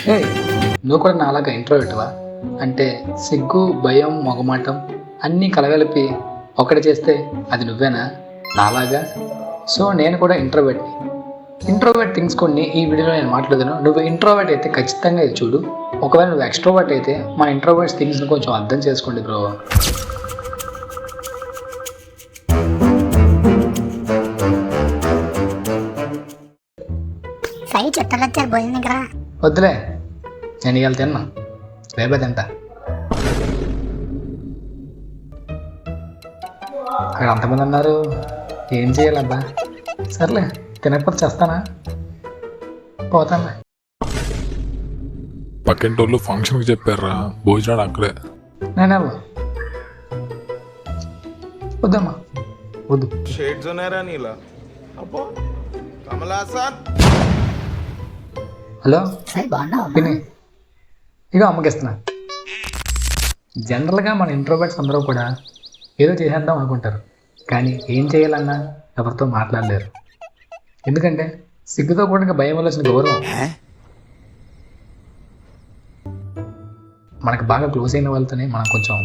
ఏ నువ్వు కూడా నాలాగా ఇంట్రోవర్ట్వా? అంటే సిగ్గు, భయం, మొగమాటం అన్నీ కలగలిపి ఒకటి చేస్తే అది నువ్వేనా నాలాగా? సో నేను కూడా ఇంట్రోవర్ట్ని. ఇంట్రోవర్ట్ థింగ్స్ కొన్ని ఈ వీడియోలో నేను మాట్లాడతాను. నువ్వు ఇంట్రోవర్ట్ అయితే ఖచ్చితంగా ఇది చూడు. ఒకవేళ నువ్వు ఎక్స్ట్రోవర్ట్ అయితే మన ఇంట్రోవర్ట్స్ థింగ్స్ని కొంచెం అర్థం చేసుకోండి బ్రో. వద్దులే, నేను ఇవాళ తిన్నా, రేపే తింటా. అక్కడ అంతమంది అన్నారు, ఏం చేయాలబ్బా? సర్లే, తినకపోతే చేస్తానా? పోతాను. పక్కింటి వాళ్ళు ఫంక్షన్కి చెప్పారా, భోజనాలు అక్కడే. నేనే వద్దమ్మా, వద్దు. షేడ్స్ ఉన్నారా నీలా? అబ్బో కమలాసన్. హలో పిన్ని, ఇక అమ్మకిస్తున్నా. జనరల్గా మన ఇంట్రోవర్ట్స్ అందరూ కూడా ఏదో చేసేద్దాం అనుకుంటారు, కానీ ఏం చేయాలన్నా ఎవరితో మాట్లాడలేరు. ఎందుకంటే సిగ్గుతో కూడా భయం వల్ల వచ్చిన గౌరవం. మనకు బాగా క్లోజ్ అయిన వాళ్ళతోనే మనం కొంచెం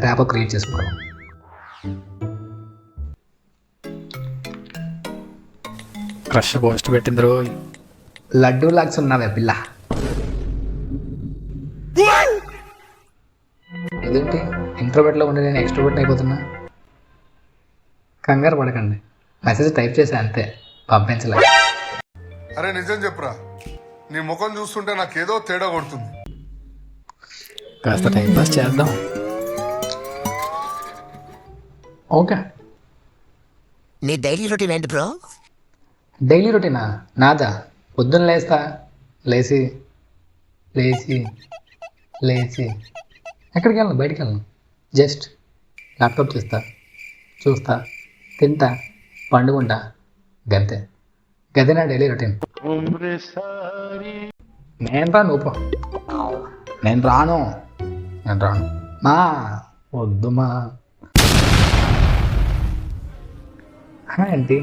ర్యాపో క్రియేట్ చేసుకోవడం. క్రష్ పోస్ట్ పెట్టింది రోజు లడ్డూ లాగ్స్ ఉన్నావే పిల్ల. ఇదేంటి ఇంట్రోవర్ట్లో ఉండి నేను ఎక్స్ట్రోవర్ట్ అయిపోతున్నా? కంగారు పడకండి, మెసేజ్ టైప్ చేసా అంతే, పంపించలే. అరే నిజం చెప్పురా, నీ ముఖం చూస్తుంటే నాకేదో తేడా కొడుతుంది. కాస్త టైం పాస్ చేద్దాం. ఓకే. నీ డైలీ రొటీన్ ఏంటి బ్రో? డైలీ రొటీనా నాదా? పొద్దున్న లేస్తా, లేచి లేచి లేచి ఎక్కడికి వెళ్ళను, బయటికి వెళ్ళను. జస్ట్ ల్యాప్టాప్ చూస్తా, తింటా, పండుకుంటా, గంతే. గదే నా డైలీ రొటీన్. నేను రాను మా వద్దు మా ఏంటి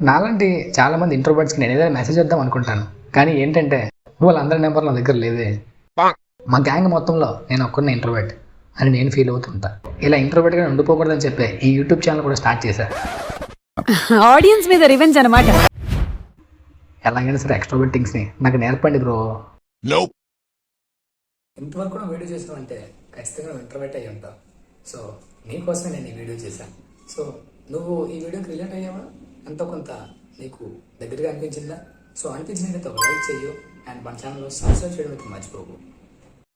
నాలాంటి చాలామంది ఇంట్రోవర్ట్స్కి నేను ఏదైనా మెసేజ్ చేద్దాం అనుకుంటాను, కానీ ఏంటంటే వాళ్ళందరి నెంబర్ నా దగ్గర లేదే. మా గ్యాంగ్ మొత్తంలో నేను ఒక్కరిని ఇంట్రోవర్ట్ అని నేను ఫీల్ అవుతుంటా. ఇలా ఇంట్రోవర్ట్గా ఉండిపోకూడదని చెప్పే ఈ యూట్యూబ్ ఛానల్ కూడా స్టార్ట్ చేశా. ఆడియన్స్ మీద రివెంజ్ అన్నమాట. ఎలాగైనా సరే ఎక్స్ట్రోవర్ట్ థింగ్స్ని నాకు నేర్పండి బ్రో. ఇంతవరకు కూడా వీడియో చేసావంటే ఖచ్చితంగా నువ్వు ఇంట్రోవర్ట్ అయ్యి ఉంటావు. సో నీకోసమే నేను ఈ వీడియో చేశాను. సో నువ్వు ఈ వీడియోకి రిలేట్ అయ్యావా? ఎంతో కొంత నీకు దగ్గరగా అనిపించిందా? సో అనిపించినట్లయితే ఒక లైక్ చెయ్యు అండ్ మన ఛానల్లో సబ్స్క్రైబ్ చేయడం అయితే మర్చిపోకు.